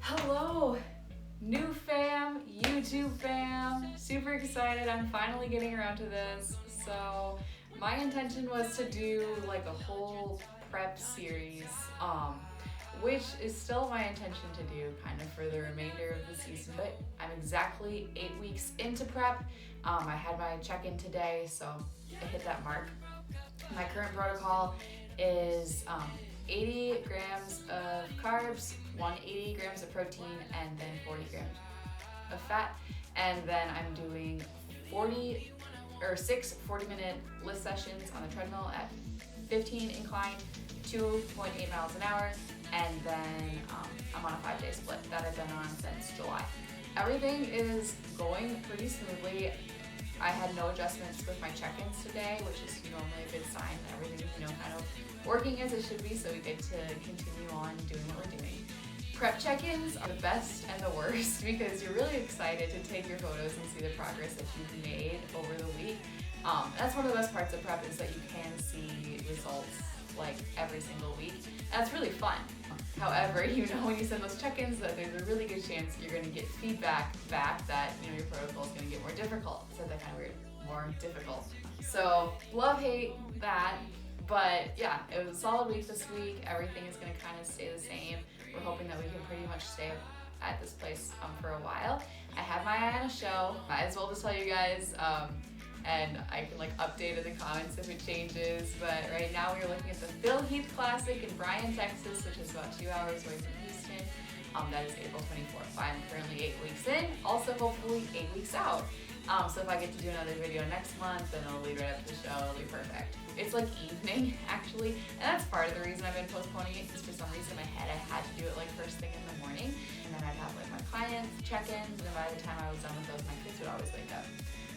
Hello, new fam, YouTube fam. Super excited. I'm finally getting around to this. So my intention was to do like a whole prep series, which is still my intention to do kind of for the remainder of the season, but I'm exactly 8 weeks into prep. I had my check-in today, so I hit that mark. My current protocol is 80 grams of carbs, 180 grams of protein, and then 40 grams of fat. And then I'm doing 6 40-minute lift sessions on the treadmill at 15 incline, 2.8 miles an hour, and then I'm on a 5-day split that I've been on since July. Everything is going pretty smoothly. I had no adjustments with my check-ins today, which is normally a good sign. Everything's, kind of working as it should be, so we get to continue on doing what we're doing. Prep check-ins are the best and the worst because you're really excited to take your photos and see the progress that you've made over the week. That's one of the best parts of prep is that you can see results like every single week. And that's really fun. However, when you send those check-ins that there's a really good chance you're going to get feedback back that your protocol is going to get more difficult. I said that kind of weird, more difficult. So love, hate that. But yeah, it was a solid week this week. Everything is going to kind of stay the same. We're hoping that we can pretty much stay at this place for a while. I have my eye on a show. Might as well just tell you guys. And I can update in the comments if it changes. But right now we're looking at the Phil Heath Classic in Bryan, Texas, which is about 2 hours away from Houston. That is April 24th. I'm currently 8 weeks in, also hopefully 8 weeks out. So if I get to do another video next month, then it'll lead right up to the show, it'll be perfect. It's evening, actually, and that's part of the reason I've been postponing it, because for some reason in my head I had to do it first thing in the morning, and then I'd have my clients, check-ins, and then by the time I was done with those, my kids would always wake up.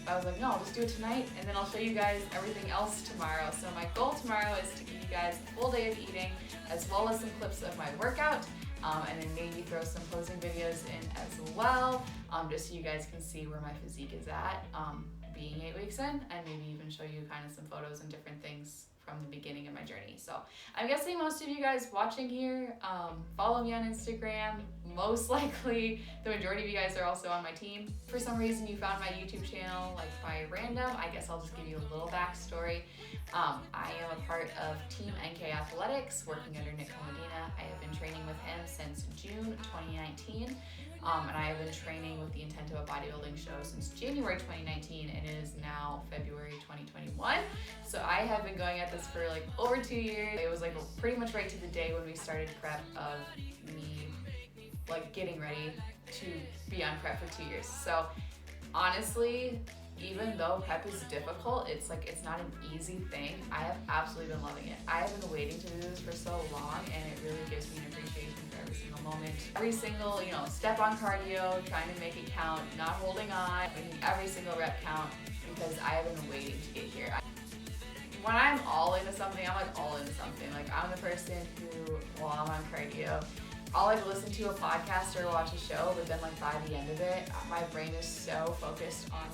I was like, no, I'll just do it tonight, and then I'll show you guys everything else tomorrow. So my goal tomorrow is to give you guys a full day of eating, as well as some clips of my workout, and then maybe throw some posing videos in as well, just so you guys can see where my physique is at, being 8 weeks in, and maybe even show you kind of some photos and different things from the beginning of my journey. So I'm guessing most of you guys watching here follow me on Instagram. Most likely the majority of you guys are also on my team. For some reason you found my YouTube channel by random. I guess I'll just give you a little backstory. I am a part of Team NK Athletics, working under Nick Comodina. I have been training with him since June 2019. And I have been training with the intent of a bodybuilding show since January 2019, and it is now February 2021. So I have been going at this for over 2 years. It was pretty much right to the day when we started prep of me getting ready to be on prep for 2 years. So honestly, even though prep is difficult, it's not an easy thing. I have absolutely been loving it. I have been waiting to do this for so long, and it really gives me an appreciation for every single moment. Every single, step on cardio, trying to make it count, not holding on, making every single rep count, because I have been waiting to get here. When I'm all into something, I'm all into something. I'm the person who, while I'm on cardio, I'll listen to a podcast or watch a show, but then by the end of it, my brain is so focused on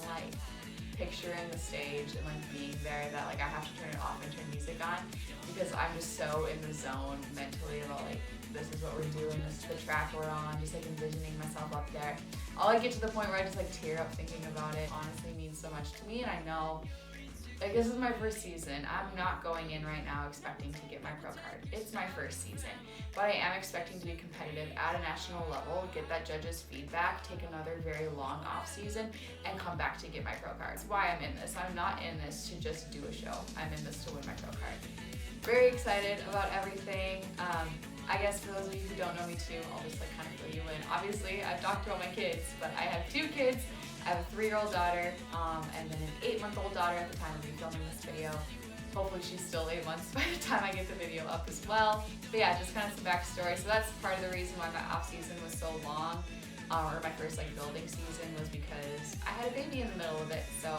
picturing the stage and being there that I have to turn it off and turn music on, because I'm just so in the zone mentally about this is what we're doing, this is the track we're on, just envisioning myself up there. I'll get to the point where I just tear up thinking about it. Honestly means so much to me, and I know this is my first season. I'm not going in right now expecting to get my pro card. It's my first season, but I am expecting to be competitive at a national level, get that judge's feedback, take another very long off season, and come back to get my pro card. That's why I'm in this. I'm not in this to just do a show. I'm in this to win my pro card. Very excited about everything. I guess for those of you who don't know me too, I'll just kind of fill you in. Obviously, I've talked about my kids, but I have 2 kids. I have a 3-year-old daughter, and then an 8-month-old daughter at the time of me filming this video. Hopefully she's still 8 months by the time I get the video up as well. But yeah, just kind of some backstory. So that's part of the reason why my off season was so long, or my first building season, was because I had a baby in the middle of it. So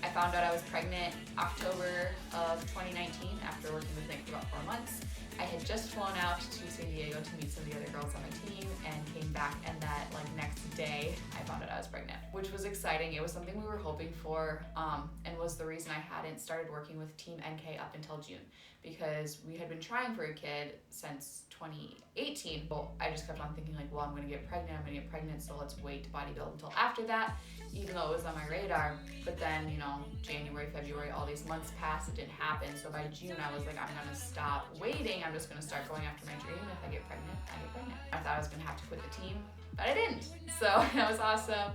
I found out I was pregnant October of 2019 after working with Nick for about 4 months. I had just flown out to San Diego to meet some of the other girls on my team and came back, and that like next day I found out I was pregnant, which was exciting. It was something we were hoping for, and was the reason I hadn't started working with Team NK up until June, because we had been trying for a kid since 2018. Well, I just kept on thinking like, well, I'm gonna get pregnant, so let's wait to bodybuild until after that, even though it was on my radar. But then, you know, January, February, all these months passed, it didn't happen. So by June, I was like, I'm gonna stop waiting. I'm just gonna start going after my dream. If I get pregnant, I get pregnant. I thought I was gonna have to quit the team, but I didn't. So that was awesome.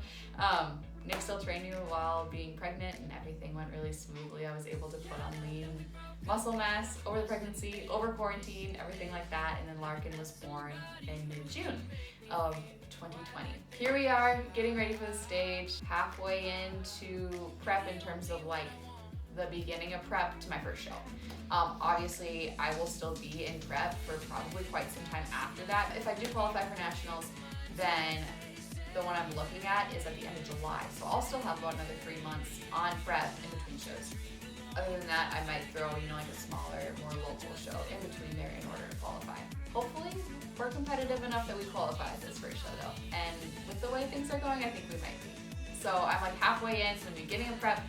Nick still trained me while being pregnant, and everything went really smoothly. I was able to put on lean muscle mass over the pregnancy, over quarantine, everything like that. And then Larkin was born in mid-June of 2020. Here we are, getting ready for the stage, halfway into prep in terms of like the beginning of prep to my first show. Obviously, I will still be in prep for probably quite some time after that. If I do qualify for nationals, then the one I'm looking at is at the end of July. So I'll still have about another 3 months on prep in between shows. Other than that, I might throw, you know, like a smaller, more local show in between there in order to qualify. Hopefully, we're competitive enough that we qualify at this first show though. And with the way things are going, I think we might be. So I'm like halfway in, so the beginning of prep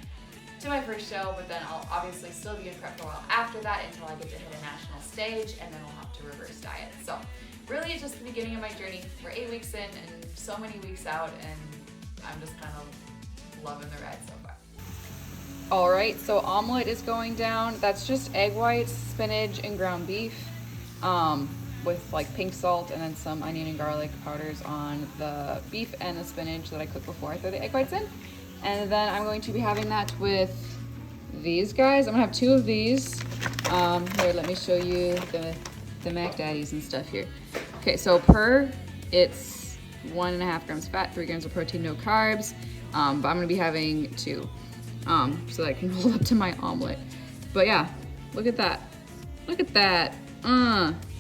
to my first show, but then I'll obviously still be in prep for a while after that until I get to hit a national stage, and then we'll have to reverse diet. So really it's just the beginning of my journey. We're 8 weeks in and so many weeks out, and I'm just kind of loving the ride so far. All right, so omelet is going down. That's just egg whites, spinach, and ground beef with like pink salt, and then some onion and garlic powders on the beef and the spinach that I cooked before I throw the egg whites in. And then I'm going to be having that with these guys. I'm gonna have 2 of these. Here, let me show you the Mac Daddies and stuff here. Okay, so it's 1.5 grams fat, 3 grams of protein, no carbs. But I'm gonna be having 2, so that I can hold up to my omelet. But yeah, look at that. Look at that.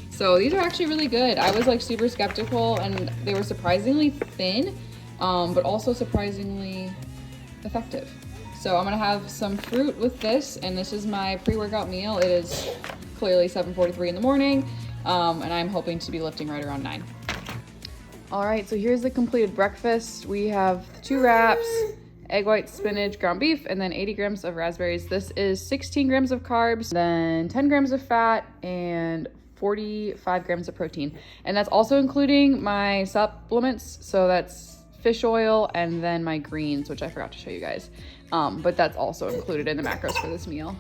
So these are actually really good. I was like super skeptical, and they were surprisingly thin, but also surprisingly effective. So I'm gonna have some fruit with this, and this is my pre-workout meal. It is clearly 7:43 in the morning, and I'm hoping to be lifting right around 9. All right, so here's the completed breakfast. We have 2 wraps, egg white, spinach, ground beef, and then 80 grams of raspberries. This is 16 grams of carbs, then 10 grams of fat, and 45 grams of protein. And that's also including my supplements. So that's fish oil and then my greens, which I forgot to show you guys. But that's also included in the macros for this meal.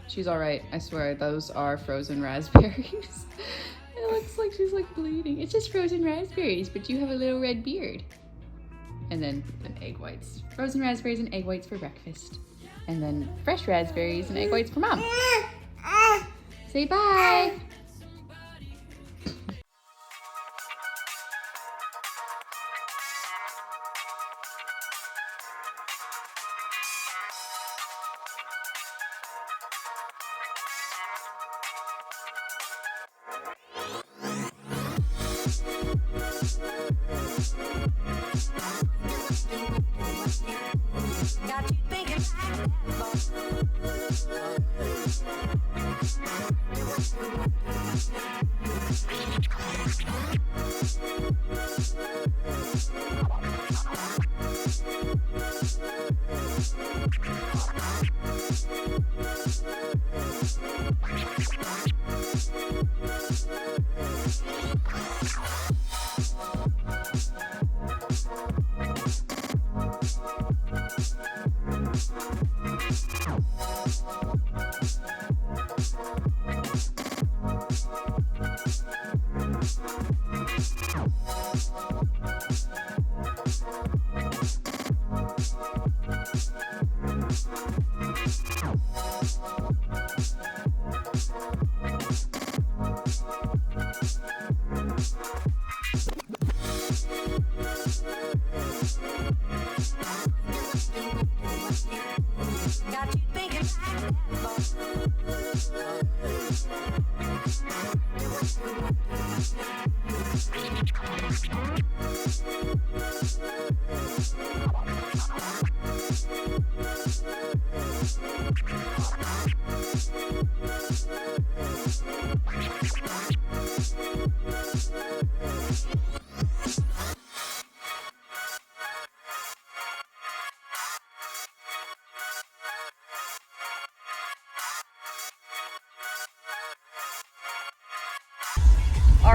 She's all right, I swear. Those are frozen raspberries. It looks like she's like bleeding. It's just frozen raspberries, but you have a little red beard. And then egg whites. Frozen raspberries and egg whites for breakfast. And then fresh raspberries and egg whites for mom. Say bye. Got you thinking like that.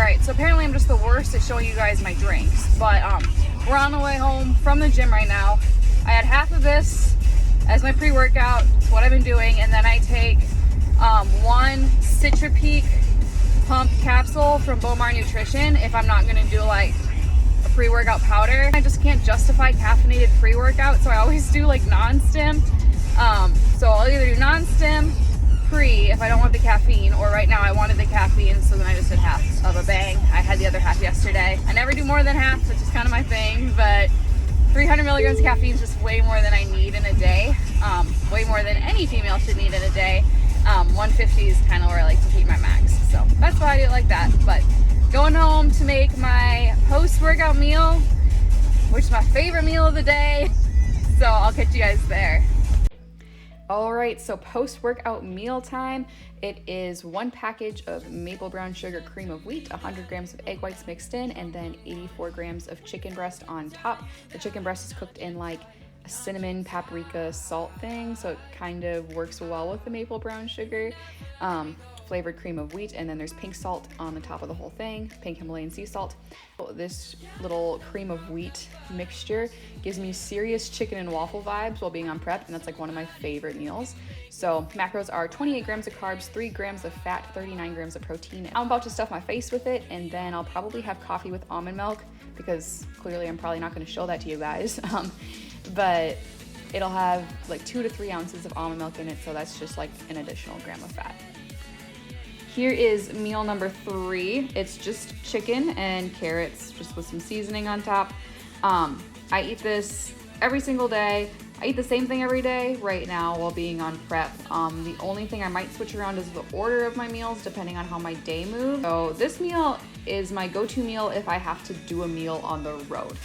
Alright, so apparently I'm just the worst at showing you guys my drinks, but we're on the way home from the gym right now. I had half of this as my pre-workout, it's what I've been doing, and then I take one Citrapeak pump capsule from Bomar Nutrition if I'm not going to do like a pre-workout powder. I just can't justify caffeinated pre-workout, so I always do like non-stim. So I'll either do non-stim, pre if I don't want the caffeine, or right now I wanted the caffeine, so then I just did half of a bang. I had the other half yesterday. I never do more than half, which is kind of my thing, but 300 milligrams of caffeine is just way more than I need in a day. Way more than any female should need in a day. 150 is kind of where I like to keep my max. So that's why I do it like that. But going home to make my post-workout meal, which is my favorite meal of the day. So I'll catch you guys there. All right, so post-workout meal time. It is 1 package of maple brown sugar cream of wheat, 100 grams of egg whites mixed in, and then 84 grams of chicken breast on top. The chicken breast is cooked in like a cinnamon paprika salt thing, so it kind of works well with the maple brown sugar. Flavored cream of wheat, and then there's pink salt on the top of the whole thing, pink Himalayan sea salt. This little cream of wheat mixture gives me serious chicken and waffle vibes while being on prep, and that's like one of my favorite meals. So macros are 28 grams of carbs, 3 grams of fat, 39 grams of protein. I'm about to stuff my face with it, and then I'll probably have coffee with almond milk, because clearly I'm probably not going to show that to you guys. But it'll have like 2 to 3 ounces of almond milk in it, so that's just like an additional gram of fat. Here is meal number 3. It's just chicken and carrots, just with some seasoning on top. I eat this every single day. I eat the same thing every day right now while being on prep. The only thing I might switch around is the order of my meals depending on how my day moves. So this meal is my go-to meal if I have to do a meal on the road.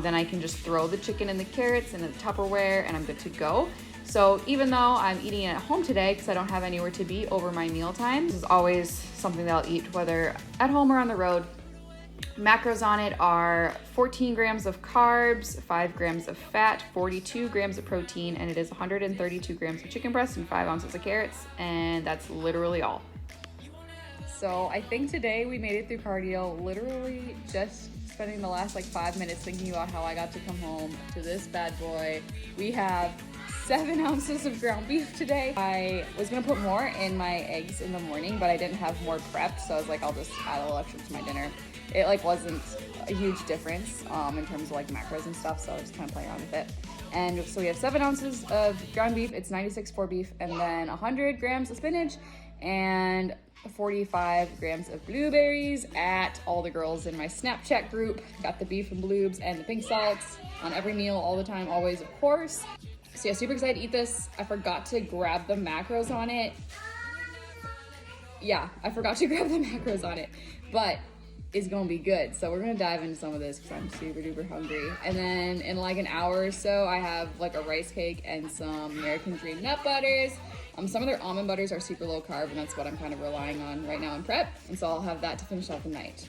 Then I can just throw the chicken and the carrots in a Tupperware and I'm good to go. So even though I'm eating it at home today because I don't have anywhere to be over my meal time, this is always something that I'll eat whether at home or on the road. Macros on it are 14 grams of carbs, 5 grams of fat, 42 grams of protein, and it is 132 grams of chicken breast and 5 ounces of carrots, and that's literally all. So I think today we made it through cardio, literally just spending the last like 5 minutes thinking about how I got to come home to this bad boy. We have 7 ounces of ground beef today. I was gonna put more in my eggs in the morning, but I didn't have more prepped, so I was like, I'll just add a little extra to my dinner. It like wasn't a huge difference in terms of like macros and stuff, so I was just kind of playing around with it. And so we have 7 ounces of ground beef, it's 96.4 beef, and then 100 grams of spinach, and 45 grams of blueberries at all the girls in my Snapchat group. Got the beef and bloobs and the pink salts on every meal, all the time, always, of course. So yeah, super excited to eat this. I forgot to grab the macros on it. Yeah, I forgot to grab the macros on it, but it's gonna be good. So we're gonna dive into some of this because I'm super duper hungry. And then in like an hour or so, I have like a rice cake and some American Dream nut butters. Some of their almond butters are super low carb, and that's what I'm kind of relying on right now in prep. And so I'll have that to finish off the night.